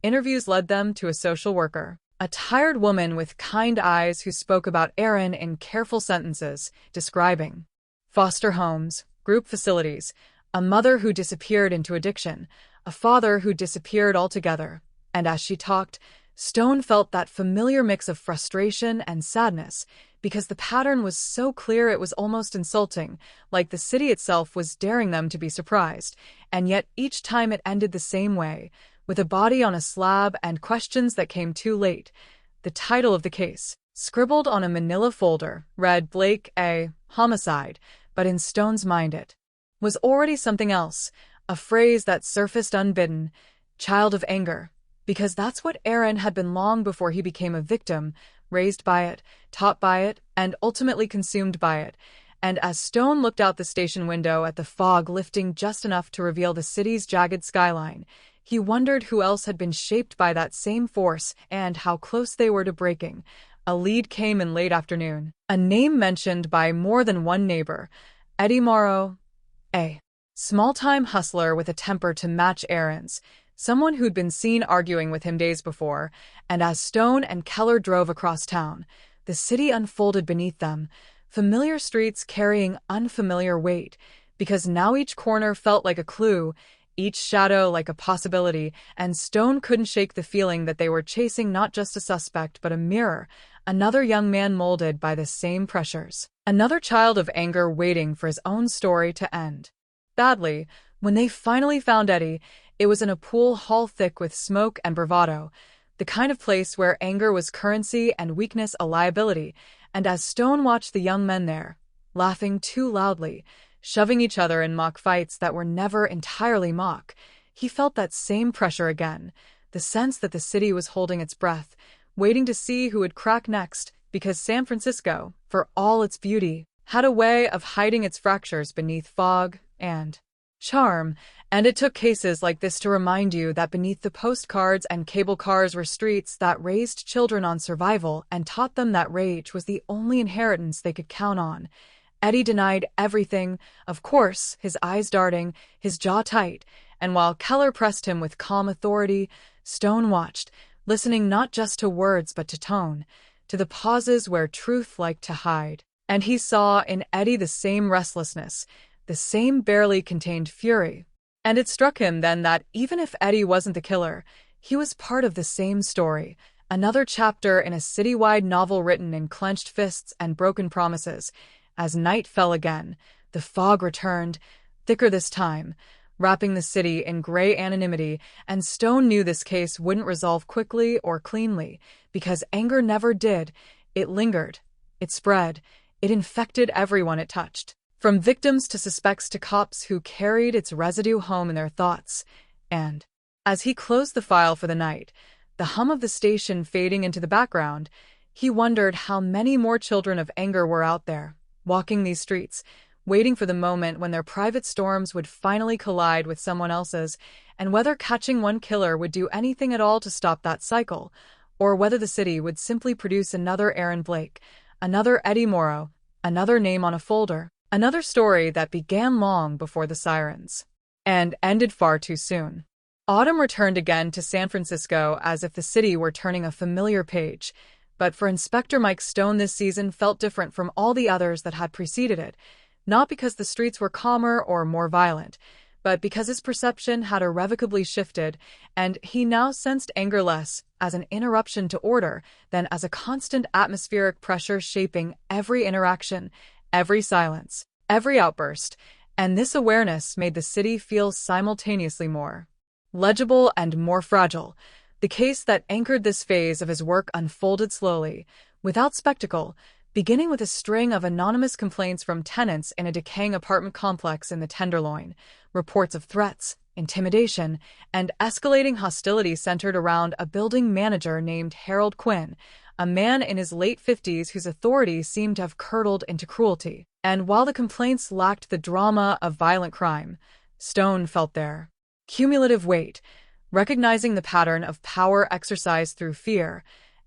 Interviews led them to a social worker, a tired woman with kind eyes who spoke about Aaron in careful sentences, describing foster homes, group facilities, a mother who disappeared into addiction, a father who disappeared altogether. And as she talked, Stone felt that familiar mix of frustration and sadness, because the pattern was so clear it was almost insulting, like the city itself was daring them to be surprised. And yet each time it ended the same way, with a body on a slab and questions that came too late. The title of the case, scribbled on a manila folder, read Blake A. Homicide, but in Stone's mind it was already something else, a phrase that surfaced unbidden, child of anger, because that's what Aaron had been long before he became a victim, raised by it, taught by it, and ultimately consumed by it. And as Stone looked out the station window at the fog lifting just enough to reveal the city's jagged skyline, he wondered who else had been shaped by that same force and how close they were to breaking. A lead came in late afternoon, a name mentioned by more than one neighbor, Eddie Morrow, a small-time hustler with a temper to match Aaron's, someone who'd been seen arguing with him days before. And as Stone and Keller drove across town, the city unfolded beneath them, familiar streets carrying unfamiliar weight, because now each corner felt like a clue, each shadow like a possibility, and Stone couldn't shake the feeling that they were chasing not just a suspect but a mirror, another young man molded by the same pressures, another child of anger waiting for his own story to end. Badly, when they finally found Eddie, it was in a pool hall thick with smoke and bravado, the kind of place where anger was currency and weakness a liability. And as Stone watched the young men there, laughing too loudly, shoving each other in mock fights that were never entirely mock, he felt that same pressure again, the sense that the city was holding its breath, waiting to see who would crack next, because San Francisco, for all its beauty, had a way of hiding its fractures beneath fog and charm. And it took cases like this to remind you that beneath the postcards and cable cars were streets that raised children on survival and taught them that rage was the only inheritance they could count on. Eddie denied everything, of course, his eyes darting, his jaw tight, and while Keller pressed him with calm authority, Stone watched, listening not just to words but to tone, to the pauses where truth liked to hide. And he saw in Eddie the same restlessness, the same barely contained fury. And it struck him then that even if Eddie wasn't the killer, he was part of the same story, another chapter in a citywide novel written in clenched fists and broken promises. As night fell again, the fog returned, thicker this time, wrapping the city in gray anonymity, and Stone knew this case wouldn't resolve quickly or cleanly, because anger never did. It lingered, it spread, It infected everyone it touched, from victims to suspects to cops who carried its residue home in their thoughts. And, as he closed the file for the night, the hum of the station fading into the background, he wondered how many more children of anger were out there, walking these streets, waiting for the moment when their private storms would finally collide with someone else's, and whether catching one killer would do anything at all to stop that cycle, or whether the city would simply produce another Aaron Blake, another Eddie Morrow, another name on a folder, another story that began long before the sirens, and ended far too soon. Autumn returned again to San Francisco as if the city were turning a familiar page, but for Inspector Mike Stone this season felt different from all the others that had preceded it, not because the streets were calmer or more violent, but because his perception had irrevocably shifted, and he now sensed anger less as an interruption to order than as a constant atmospheric pressure shaping every interaction, every silence, every outburst, and this awareness made the city feel simultaneously more legible and more fragile. The case that anchored this phase of his work unfolded slowly, without spectacle, beginning with a string of anonymous complaints from tenants in a decaying apartment complex in the Tenderloin, reports of threats, intimidation, and escalating hostility centered around a building manager named Harold Quinn, a man in his late 50s whose authority seemed to have curdled into cruelty. And while the complaints lacked the drama of violent crime, Stone felt their cumulative weight, recognizing the pattern of power exercised through fear,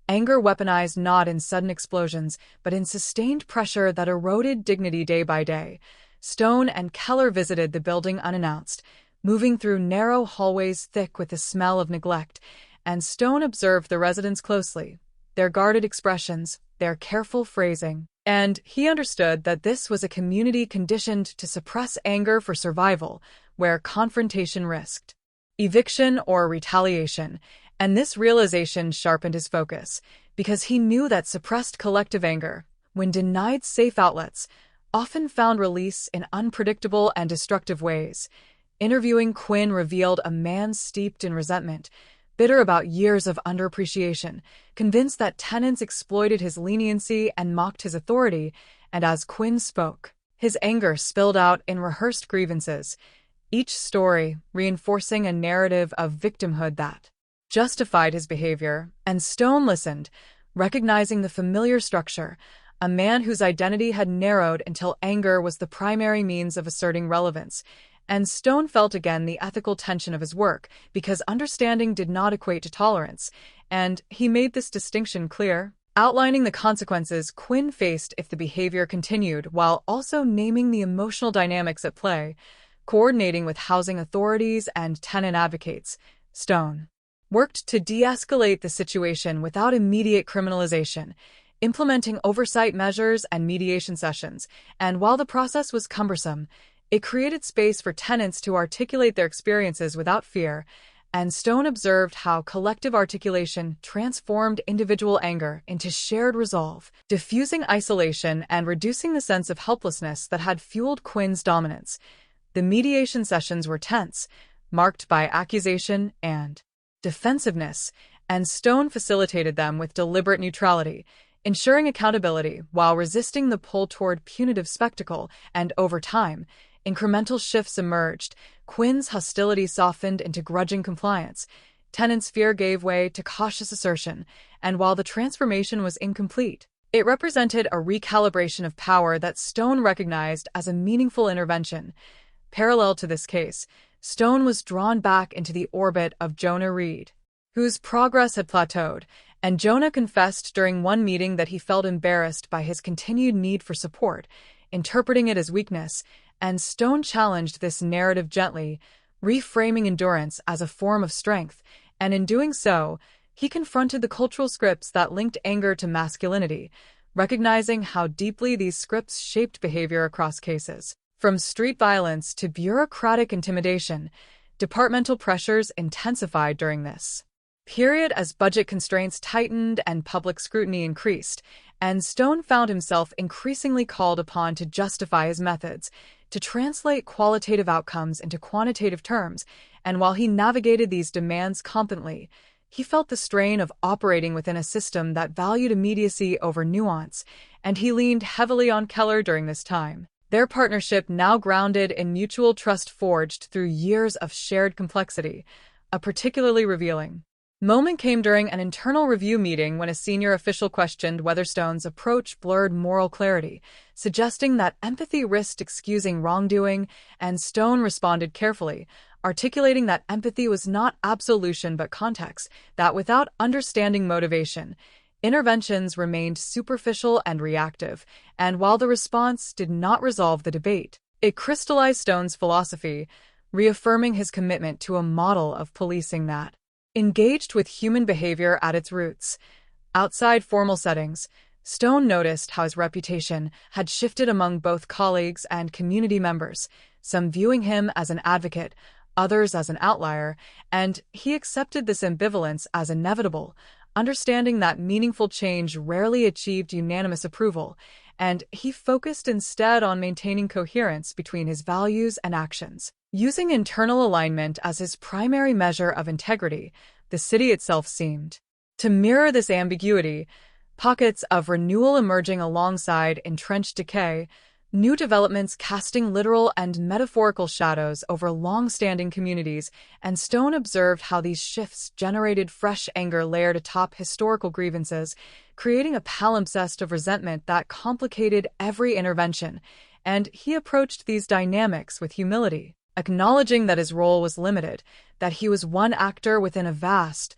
anger weaponized not in sudden explosions, but in sustained pressure that eroded dignity day by day. Stone and Keller visited the building unannounced, moving through narrow hallways thick with the smell of neglect, and Stone observed the residents closely, their guarded expressions, their careful phrasing, and he understood that this was a community conditioned to suppress anger for survival, where confrontation risked eviction or retaliation, and this realization sharpened his focus, because he knew that suppressed collective anger, when denied safe outlets, often found release in unpredictable and destructive ways. Interviewing Quinn revealed a man steeped in resentment, bitter about years of underappreciation, convinced that tenants exploited his leniency and mocked his authority, and as Quinn spoke, his anger spilled out in rehearsed grievances, each story reinforcing a narrative of victimhood that justified his behavior. And Stone listened, recognizing the familiar structure, a man whose identity had narrowed until anger was the primary means of asserting relevance. And Stone felt again the ethical tension of his work, because understanding did not equate to tolerance, and he made this distinction clear, outlining the consequences Quinn faced if the behavior continued, while also naming the emotional dynamics at play. Coordinating with housing authorities and tenant advocates, Stone worked to de-escalate the situation without immediate criminalization, implementing oversight measures and mediation sessions, and while the process was cumbersome, it created space for tenants to articulate their experiences without fear, and Stone observed how collective articulation transformed individual anger into shared resolve, diffusing isolation and reducing the sense of helplessness that had fueled Quinn's dominance. The mediation sessions were tense, marked by accusation and defensiveness, and Stone facilitated them with deliberate neutrality, ensuring accountability while resisting the pull toward punitive spectacle. And over time, incremental shifts emerged. Quinn's hostility softened into grudging compliance. Tenants' fear gave way to cautious assertion, and while the transformation was incomplete, it represented a recalibration of power that Stone recognized as a meaningful intervention. Parallel to this case, Stone was drawn back into the orbit of Jonah Reed, whose progress had plateaued, and Jonah confessed during one meeting that he felt embarrassed by his continued need for support, interpreting it as weakness, and Stone challenged this narrative gently, reframing endurance as a form of strength, and in doing so, he confronted the cultural scripts that linked anger to masculinity, recognizing how deeply these scripts shaped behavior across cases. From street violence to bureaucratic intimidation, departmental pressures intensified during this period as budget constraints tightened and public scrutiny increased, and Stone found himself increasingly called upon to justify his methods, to translate qualitative outcomes into quantitative terms, and while he navigated these demands competently, He felt the strain of operating within a system that valued immediacy over nuance, and he leaned heavily on Keller during this time. Their partnership now grounded in mutual trust forged through years of shared complexity, a particularly revealing moment came during an internal review meeting when a senior official questioned whether Stone's approach blurred moral clarity, suggesting that empathy risked excusing wrongdoing, and Stone responded carefully, articulating that empathy was not absolution but context, that without understanding motivation, interventions remained superficial and reactive, and while the response did not resolve the debate, it crystallized Stone's philosophy, reaffirming his commitment to a model of policing that engaged with human behavior at its roots. Outside formal settings, Stone noticed how his reputation had shifted among both colleagues and community members, some viewing him as an advocate, others as an outlier, and he accepted this ambivalence as inevitable, understanding that meaningful change rarely achieved unanimous approval, and he focused instead on maintaining coherence between his values and actions. Using internal alignment as his primary measure of integrity, the city itself seemed to mirror this ambiguity, pockets of renewal emerging alongside entrenched decay, new developments casting literal and metaphorical shadows over long-standing communities, and Stone observed how these shifts generated fresh anger layered atop historical grievances, creating a palimpsest of resentment that complicated every intervention, and he approached these dynamics with humility, acknowledging that his role was limited, that he was one actor within a vast,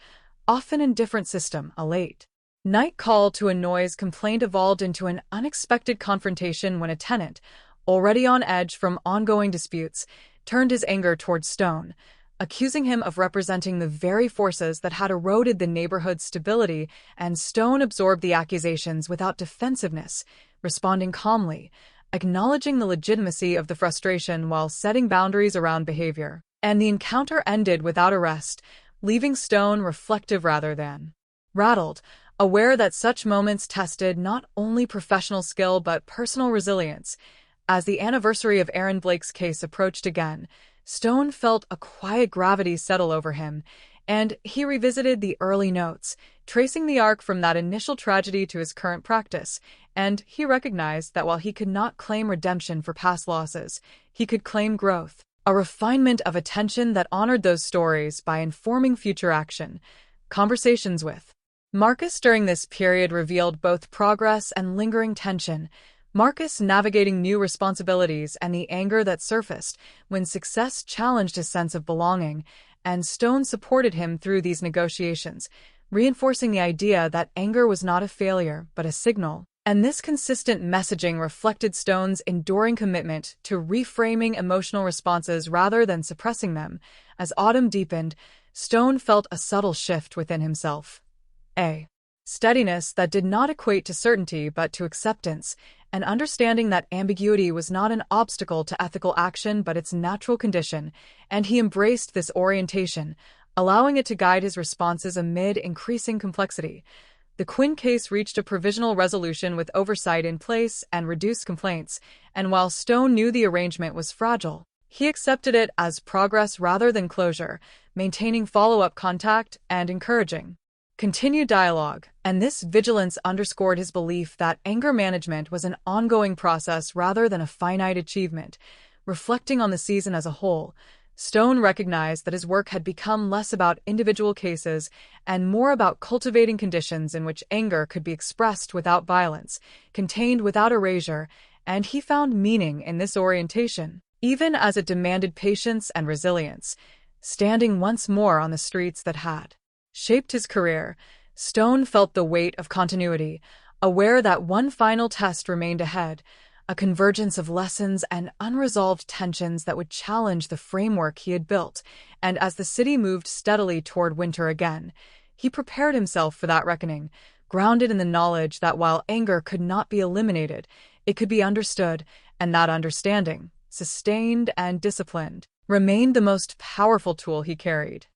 often indifferent system. A late night call to a noise complaint evolved into an unexpected confrontation when a tenant, already on edge from ongoing disputes, turned his anger toward Stone, accusing him of representing the very forces that had eroded the neighborhood's stability, and Stone absorbed the accusations without defensiveness, responding calmly, acknowledging the legitimacy of the frustration while setting boundaries around behavior. And the encounter ended without arrest, leaving Stone reflective rather than rattled, aware that such moments tested not only professional skill but personal resilience. As the anniversary of Aaron Blake's case approached again, Stone felt a quiet gravity settle over him, and he revisited the early notes, tracing the arc from that initial tragedy to his current practice, and he recognized that while he could not claim redemption for past losses, he could claim growth, a refinement of attention that honored those stories by informing future action. Conversations with Marcus during this period revealed both progress and lingering tension, Marcus navigating new responsibilities and the anger that surfaced when success challenged his sense of belonging, and Stone supported him through these negotiations, reinforcing the idea that anger was not a failure but a signal. And this consistent messaging reflected Stone's enduring commitment to reframing emotional responses rather than suppressing them. As autumn deepened, Stone felt a subtle shift within himself. A steadiness that did not equate to certainty but to acceptance, an understanding that ambiguity was not an obstacle to ethical action but its natural condition, and he embraced this orientation, allowing it to guide his responses amid increasing complexity. The Quinn case reached a provisional resolution with oversight in place and reduced complaints, and while Stone knew the arrangement was fragile, he accepted it as progress rather than closure, maintaining follow-up contact and encouraging continued dialogue, and this vigilance underscored his belief that anger management was an ongoing process rather than a finite achievement. Reflecting on the season as a whole, Stone recognized that his work had become less about individual cases and more about cultivating conditions in which anger could be expressed without violence, contained without erasure, and he found meaning in this orientation, even as it demanded patience and resilience. Standing once more on the streets that had shaped his career, Stone felt the weight of continuity, aware that one final test remained ahead, a convergence of lessons and unresolved tensions that would challenge the framework he had built. And as the city moved steadily toward winter again, he prepared himself for that reckoning, grounded in the knowledge that while anger could not be eliminated, it could be understood, and that understanding, sustained and disciplined, remained the most powerful tool he carried.